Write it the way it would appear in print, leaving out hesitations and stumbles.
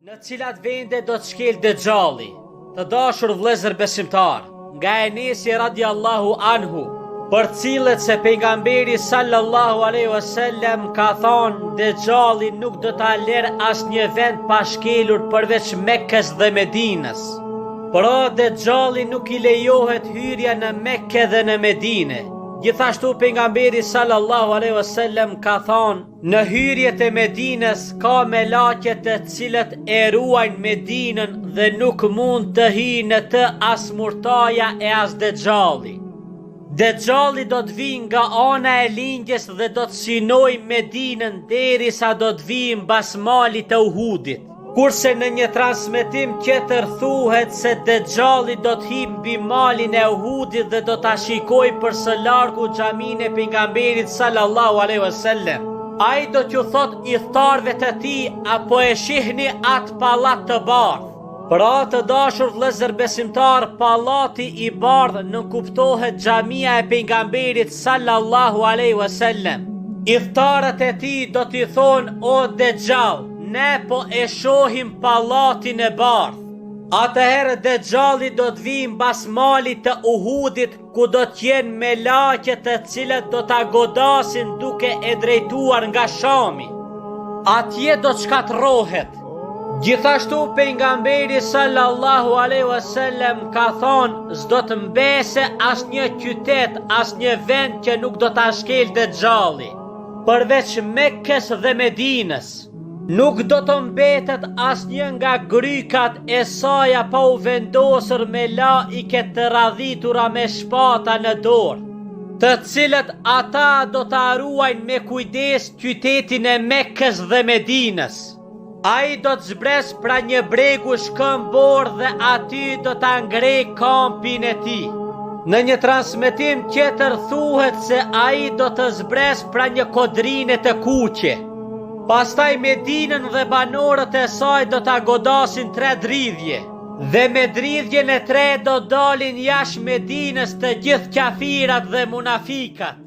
Në cilat vende do të shkel Dejjalli? Të dashur vëllezër besimtar, nga Enesi radiallahu anhu, për cilët se pejgamberi sallallahu alaihi wasallam ka thonë Dejjalli nuk do ta lërë asnjë vend pa shkelur përveç Mekkës dhe Medinës. Pra Dejjalli nuk i lejohet hyrja në Mekke dhe në Medine. Gjithashtu pejgamberi sallallahu alaihi wasallam ka thonë, në hyrjet e Medinës ka melaqe të cilët e ruajnë Medinën dhe nuk mund të hyjë në të as murtaja e as Dejjalli. Dejjalli do të vijë nga ana e lindjes dhe do të synojë Medinën derisa do të vijë mbas malit të Uhudit. Kurse në një transmetim tjetër thuhet se Dejjalli do të hijë mbi malin e Uhudit dhe do ta shikojë për së largu xhaminë e pejgamberit sallallahu alaihi wasallam. Ai do t'ju thot idhtarëve të tij, apo e shihni atë pallat të bardhë? Pra të dashur vëllezër besimtar, pallati i bardhë nuk kuptohet xhamia e pejgamberit sallallahu alaihi wasallam. Idhtarët e tij do t'i thonë, o Dejjall, ne po e shohim pallatin e bardhë. Atëherë Dejjalli do të vijë mbas malit të Uhudit, ku do të jenë melaqe të cilët do ta godasin duke e drejtuar nga Shami. Atje do të shkatërrohet. Gjithashtu pejgamberi sallallahu alaihi wasallam ka thonë, s'do të mbese asnjë qytet, asnjë vend që nuk do ta shkel Dejjalli, përveç Mekkës dhe Medinës. Nuk do të mbetet asnjë nga grykat e saj pa u vendosur me laike të radhitura me shpata në dorë, të cilët ata do të ruajnë me kujdes qytetin e Mekkës dhe Medinës. Ai do të zbres pra një bregu shkëmbor dhe aty do ta ngrej kampin e tij. Në një transmetim tjetër thuhet se ai do të zbres pra një kodrine të kuqe. Pastaj Medinën dhe banorët e saj do ta godasin 3 dridhje, dhe me dridhjen e 3 do dalin jashtë Medinës të gjithë kafirat dhe munafikat.